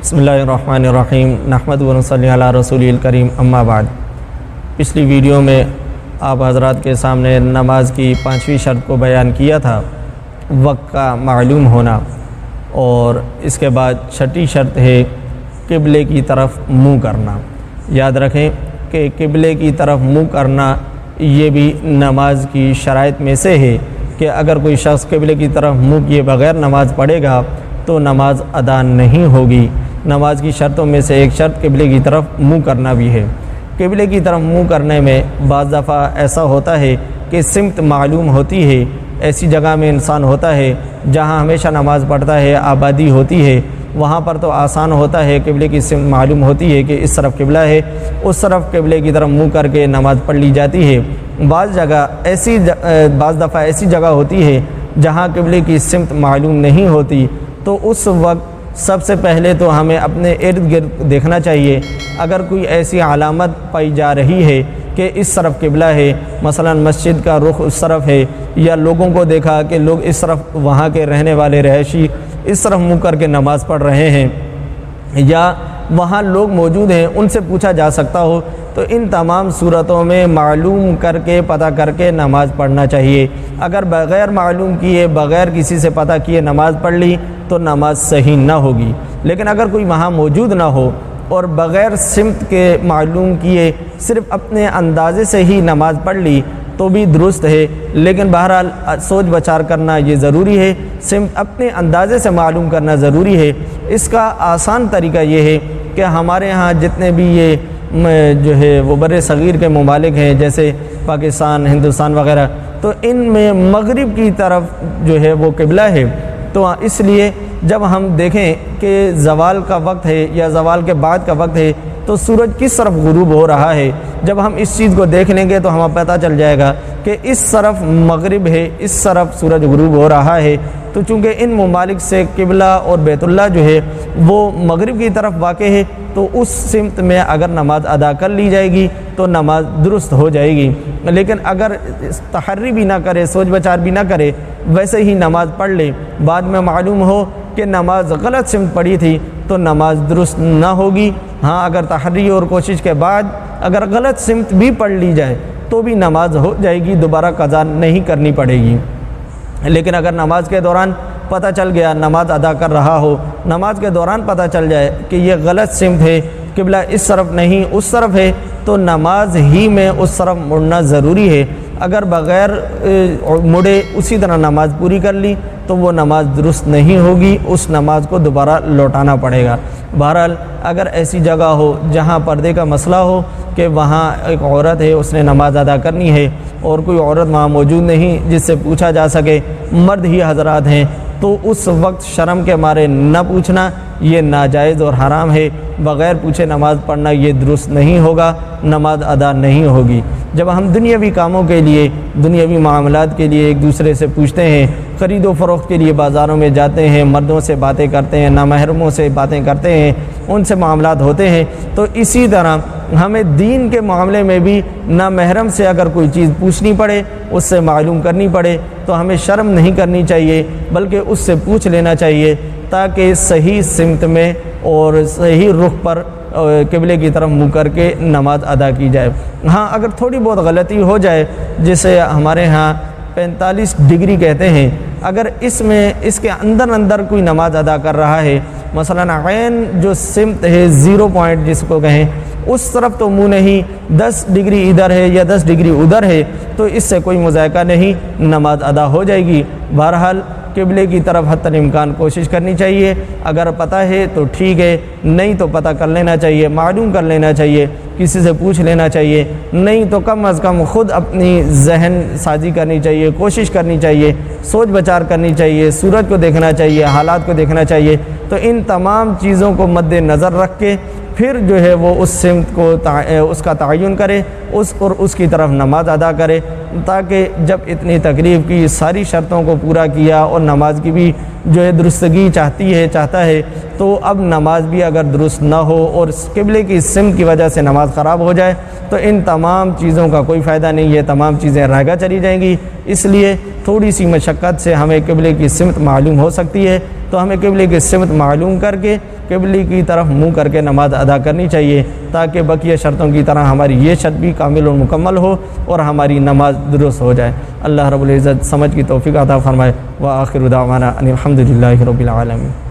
بسم اللہ الرحمن الرحیم نحمد و نصلی علی رسول الکریم اما بعد۔ پچھلی ویڈیو میں آپ حضرات کے سامنے نماز کی 5ویں شرط کو بیان کیا تھا، وقت کا معلوم ہونا، اور اس کے بعد 6ٹھی شرط ہے قبلے کی طرف منہ کرنا۔ یاد رکھیں کہ قبلے کی طرف منہ کرنا یہ بھی نماز کی شرائط میں سے ہے کہ اگر کوئی شخص قبلے کی طرف منہ کیے بغیر نماز پڑھے گا تو نماز ادا نہیں ہوگی۔ نماز کی شرطوں میں سے ایک شرط قبلے کی طرف منہ کرنا بھی ہے۔ قبلے کی طرف منہ کرنے میں بعض دفعہ ایسا ہوتا ہے کہ سمت معلوم ہوتی ہے، ایسی جگہ میں انسان ہوتا ہے جہاں ہمیشہ نماز پڑھتا ہے، آبادی ہوتی ہے، وہاں پر تو آسان ہوتا ہے، قبلے کی سمت معلوم ہوتی ہے کہ اس طرف قبلہ ہے، اس طرف قبلے کی طرف منہ کر کے نماز پڑھ لی جاتی ہے۔ بعض دفعہ ایسی جگہ ہوتی ہے جہاں قبلے کی سمت معلوم نہیں ہوتی، تو اس وقت سب سے پہلے تو ہمیں اپنے ارد گرد دیکھنا چاہیے۔ اگر کوئی ایسی علامت پائی جا رہی ہے کہ اس طرف قبلہ ہے، مثلا مسجد کا رخ اس طرف ہے، یا لوگوں کو دیکھا کہ لوگ اس طرف، وہاں کے رہنے والے رہائشی اس طرف منہ کر کے نماز پڑھ رہے ہیں، یا وہاں لوگ موجود ہیں ان سے پوچھا جا سکتا ہو، تو ان تمام صورتوں میں معلوم کر کے پتہ کر کے نماز پڑھنا چاہیے۔ اگر بغیر معلوم کیے، بغیر کسی سے پتہ کیے نماز پڑھ لی تو نماز صحیح نہ ہوگی۔ لیکن اگر کوئی وہاں موجود نہ ہو اور بغیر سمت کے معلوم کیے صرف اپنے اندازے سے ہی نماز پڑھ لی تو بھی درست ہے، لیکن بہرحال سوچ بچار کرنا یہ ضروری ہے، سمت اپنے اندازے سے معلوم کرنا ضروری ہے۔ اس کا آسان طریقہ یہ ہے کہ ہمارے ہاں جتنے بھی یہ جو ہے وہ بر صغیر کے ممالک ہیں، جیسے پاکستان، ہندوستان وغیرہ، تو ان میں مغرب کی طرف جو ہے وہ قبلہ ہے، تو اس لیے جب ہم دیکھیں کہ زوال کا وقت ہے یا زوال کے بعد کا وقت ہے تو سورج کس طرف غروب ہو رہا ہے، جب ہم اس چیز کو دیکھ لیں گے تو ہمیں پتہ چل جائے گا کہ اس طرف مغرب ہے، اس طرف سورج غروب ہو رہا ہے۔ تو چونکہ ان ممالک سے قبلہ اور بیت اللہ جو ہے وہ مغرب کی طرف واقع ہے، تو اس سمت میں اگر نماز ادا کر لی جائے گی تو نماز درست ہو جائے گی۔ لیکن اگر تحری بھی نہ کرے، سوچ بچار بھی نہ کرے، ویسے ہی نماز پڑھ لے، بعد میں معلوم ہو کہ نماز غلط سمت پڑھی تھی تو نماز درست نہ ہوگی۔ ہاں، اگر تحری اور کوشش کے بعد اگر غلط سمت بھی پڑھ لی جائے تو بھی نماز ہو جائے گی، دوبارہ قضا نہیں کرنی پڑے گی۔ لیکن اگر نماز کے دوران پتہ چل گیا، نماز ادا کر رہا ہو، نماز کے دوران پتہ چل جائے کہ یہ غلط سمت ہے، قبلہ اس طرف نہیں اس طرف ہے، تو نماز ہی میں اس طرف مڑنا ضروری ہے۔ اگر بغیر مڑے اسی طرح نماز پوری کر لی تو وہ نماز درست نہیں ہوگی، اس نماز کو دوبارہ لوٹانا پڑے گا۔ بہرحال اگر ایسی جگہ ہو جہاں پردے کا مسئلہ ہو کہ وہاں ایک عورت ہے، اس نے نماز ادا کرنی ہے اور کوئی عورت وہاں موجود نہیں جس سے پوچھا جا سکے، مرد ہی حضرات ہیں، تو اس وقت شرم کے مارے نہ پوچھنا یہ ناجائز اور حرام ہے۔ بغیر پوچھے نماز پڑھنا یہ درست نہیں ہوگا، نماز ادا نہیں ہوگی۔ جب ہم دنیاوی کاموں کے لیے، دنیاوی معاملات کے لیے ایک دوسرے سے پوچھتے ہیں، خرید و فروخت کے لیے بازاروں میں جاتے ہیں، مردوں سے باتیں کرتے ہیں، نامحرموں سے باتیں کرتے ہیں، ان سے معاملات ہوتے ہیں، تو اسی طرح ہمیں دین کے معاملے میں بھی نامحرم سے اگر کوئی چیز پوچھنی پڑے، اس سے معلوم کرنی پڑے، تو ہمیں شرم نہیں کرنی چاہیے، بلکہ اس سے پوچھ لینا چاہیے تاکہ صحیح سمت میں اور صحیح رخ پر قبلے کی طرف منہ کر کے نماز ادا کی جائے۔ ہاں، اگر تھوڑی بہت غلطی ہو جائے، جسے ہمارے ہاں 45 ڈگری کہتے ہیں، اگر اس کے اندر کوئی نماز ادا کر رہا ہے، مثلا عین جو سمت ہے 0 پوائنٹ جس کو کہیں، اس طرف تو منہ نہیں، 10 ڈگری ادھر ہے یا 10 ڈگری ادھر ہے، تو اس سے کوئی مذائقہ نہیں، نماز ادا ہو جائے گی۔ بہرحال قبلے کی طرف حتی الامکان کوشش کرنی چاہیے، اگر پتہ ہے تو ٹھیک ہے، نہیں تو پتہ کر لینا چاہیے، معلوم کر لینا چاہیے، کسی سے پوچھ لینا چاہیے، نہیں تو کم از کم خود اپنی ذہن سازی کرنی چاہیے، کوشش کرنی چاہیے، سوچ بچار کرنی چاہیے، سورج کو دیکھنا چاہیے، حالات کو دیکھنا چاہیے۔ تو ان تمام چیزوں کو مد نظر رکھ کے پھر جو ہے وہ اس سمت کو اس کا تعین کرے، اور اس کی طرف نماز ادا کرے، تاکہ جب اتنی تکلیف کی ساری شرطوں کو پورا کیا اور نماز کی بھی جو ہے درستگی چاہتا ہے، تو اب نماز بھی اگر درست نہ ہو اور قبلے کی سمت کی وجہ سے نماز خراب ہو جائے تو ان تمام چیزوں کا کوئی فائدہ نہیں ہے، تمام چیزیں رائگاں چلی جائیں گی۔ اس لیے تھوڑی سی مشقت سے ہمیں قبلے کی سمت معلوم ہو سکتی ہے، تو ہمیں قبلے کی سمت معلوم کر کے قبلے کی طرف منہ کر کے نماز ادا کرنی چاہیے، تاکہ بقیہ شرطوں کی طرح ہماری یہ شرط بھی کامل و مکمل ہو اور ہماری نماز درست ہو جائے۔ اللہ رب العزت سمجھ کی توفیق عطا فرمائے۔ وآخر دعوانا ان الحمد للہ رب العالمین۔